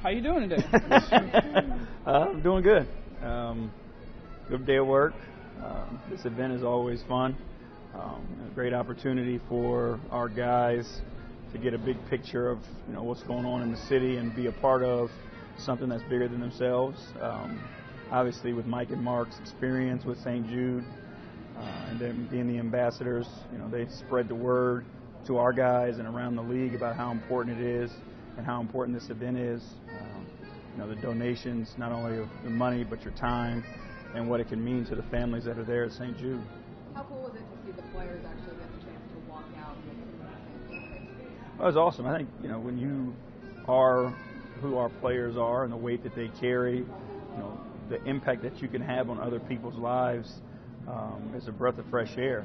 How you doing today? I'm doing good. Good day of work. This event is always fun. A great opportunity for our guys to get a big picture of what's going on in the city and be a part of something that's bigger than themselves. Obviously, with Mike and Mark's experience with St. Jude and them being the ambassadors, they spread the word to our guys and around the league about how important it is and how important this event is. The donations, not only of the money, but your time and what it can mean to the families that are there at St. Jude. How cool was it to see the players actually get the chance to walk out and Well, it was awesome. I think, when you are who our players are and the weight that they carry, the impact that you can have on other people's lives is a breath of fresh air.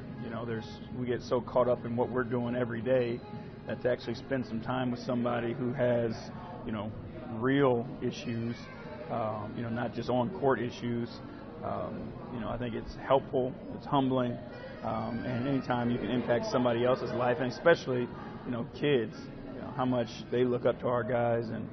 We get so caught up in what we're doing every day that to actually spend some time with somebody who has, real issues, not just on-court issues, I think it's helpful, it's humbling, and anytime you can impact somebody else's life, and especially, kids, how much they look up to our guys, and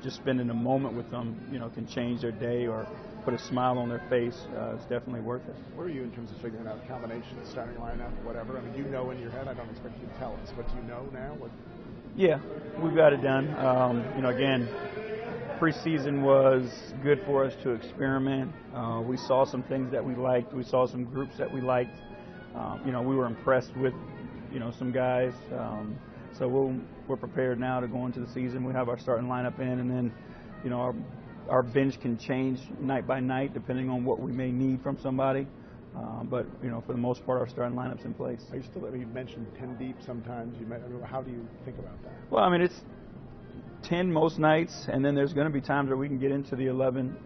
just spending a moment with them, can change their day or put a smile on their face. It's definitely worth it. Where are you in terms of figuring out combinations, starting lineup, whatever? I mean, you know in your head. I don't expect you to tell us, but you know now? Yeah, we've got it done. Again, preseason was good for us to experiment. We saw some things that we liked. We saw some groups that we liked. We were impressed with, some guys. So we're prepared now to go into the season. We have our starting lineup in, and then, our bench can change night by night depending on what we may need from somebody. But for the most part, our starting lineup's in place. You mentioned 10 deep sometimes. How do you think about that? Well, it's 10 most nights, and then there's going to be times where we can get into the 11,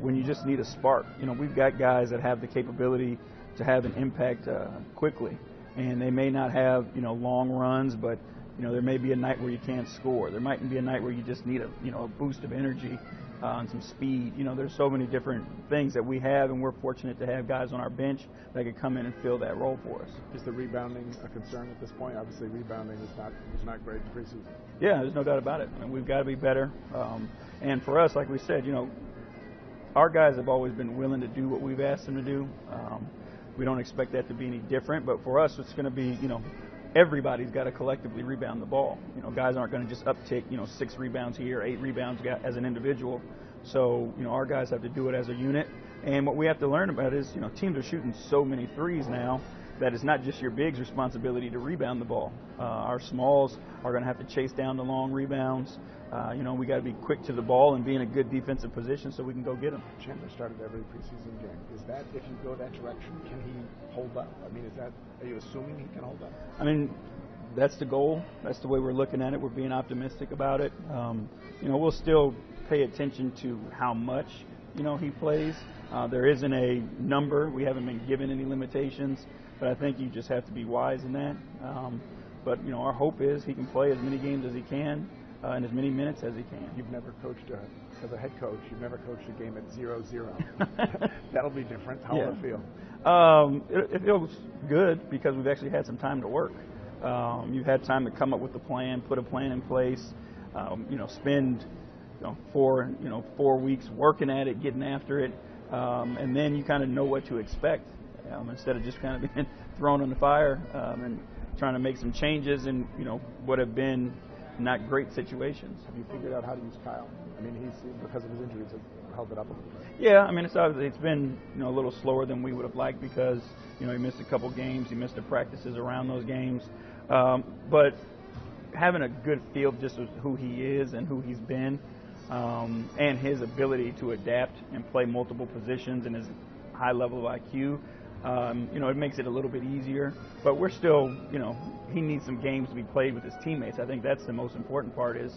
when you just need a spark. We've got guys that have the capability to have an impact quickly, and they may not have, long runs, but, there may be a night where you can't score. There might be a night where you just need a boost of energy and some speed. There's so many different things that we have, and we're fortunate to have guys on our bench that can come in and fill that role for us. Is the rebounding a concern at this point? Obviously, rebounding was not great in preseason. Yeah, there's no doubt about it. We've got to be better. And for us, like we said, our guys have always been willing to do what we've asked them to do. We don't expect that to be any different, but for us, it's going to be, everybody's got to collectively rebound the ball. Guys aren't going to just uptick, 6 rebounds here, 8 rebounds as an individual. So, our guys have to do it as a unit. And what we have to learn about is, teams are shooting so many threes now that it's not just your big's responsibility to rebound the ball. Our smalls are going to have to chase down the long rebounds. We got to be quick to the ball and be in a good defensive position so we can go get them. Chandler started every preseason game. Is that, if you go that direction, can he hold up? Are you assuming he can hold up? That's the goal. That's the way we're looking at it. We're being optimistic about it. We'll still pay attention to how much, he plays. There isn't a number. We haven't been given any limitations, but I think you just have to be wise in that. But our hope is he can play as many games as he can and as many minutes as he can. You've never coached, as a head coach, you've never coached a game at 0-0. That'll be different. How will it feel? It feels good because we've actually had some time to work. You've had time to come up with a plan, put a plan in place, spend 4 weeks working at it, getting after it, and then you kind of know what to expect instead of just kind of being thrown in the fire and trying to make some changes in what have been not great situations. Have you figured out how to use Kyle? He's, because of his injuries, held it up a little bit. Yeah, it's been a little slower than we would have liked because he missed a couple games, he missed the practices around those games, but having a good feel just of who he is and who he's been, and his ability to adapt and play multiple positions and his high level of IQ, it makes it a little bit easier. But we're still, he needs some games to be played with his teammates. I think that's the most important part is,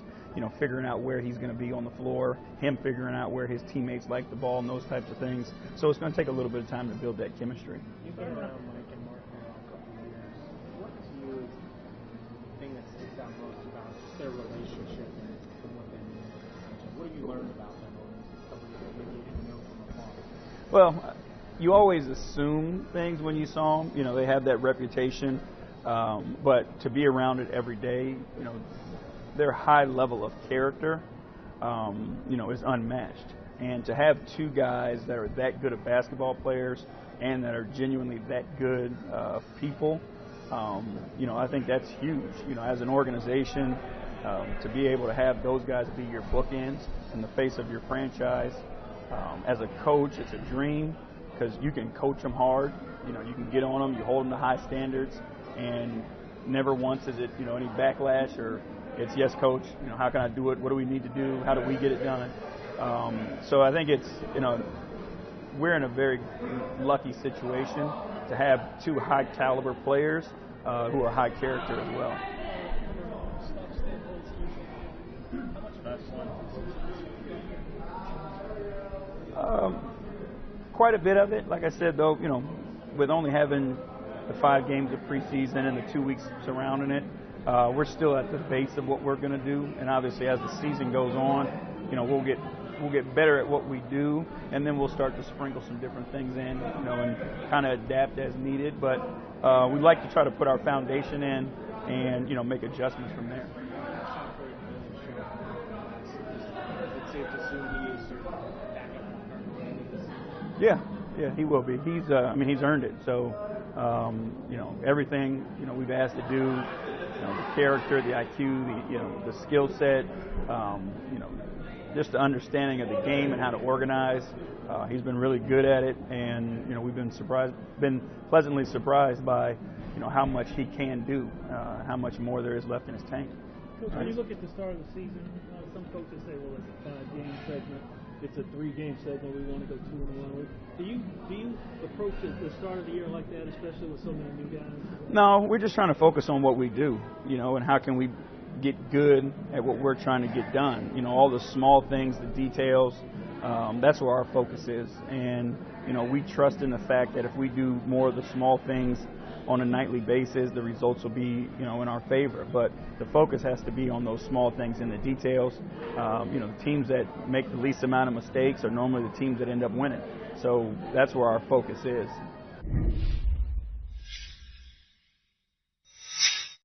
figuring out where he's going to be on the floor, him figuring out where his teammates like the ball and those types of things. So it's going to take a little bit of time to build that chemistry. You've been around Mike and Mark now a couple of years. What to you is the thing that sticks out most about their relationship and what they mean? What have you learned about them over these couple of years that you didn't know from afar? Well, you always assume things when you saw them. They have that reputation. But to be around it every day, their high level of character is unmatched. And to have two guys that are that good of basketball players and that are genuinely that good people, I think that's huge. As an organization, to be able to have those guys be your bookends in the face of your franchise. As a coach, it's a dream because you can coach them hard. You can get on them, you hold them to high standards, and never once is it, any backlash or it's, yes, coach, how can I do it? What do we need to do? How do we get it done? So I think it's, we're in a very lucky situation to have two high caliber players who are high character as well. Quite a bit of it. Like I said, though, with only having the 5 games of preseason and the 2 weeks surrounding it, we're still at the base of what we're going to do. And obviously, as the season goes on, we'll get better at what we do, and then we'll start to sprinkle some different things in, and kind of adapt as needed. But we like to try to put our foundation in and, make adjustments from there. Yeah, he will be. He's earned it. So, everything, we've asked to do, the character, the IQ, the skill set, just the understanding of the game and how to organize. He's been really good at it, and, we've been pleasantly surprised by, how much he can do, how much more there is left in his tank. Coach, when you look at the start of the season, some coaches say, well, it's a 5-game segment. It's a 3-game segment. We want to go 2-1. Do you approach the start of the year like that, especially with so many new guys? No, we're just trying to focus on what we do, and how can we get good at what we're trying to get done. All the small things, the details, that's where our focus is. And, we trust in the fact that if we do more of the small things on a nightly basis, the results will be, in our favor. But the focus has to be on those small things and the details. The teams that make the least amount of mistakes are normally the teams that end up winning. So that's where our focus is.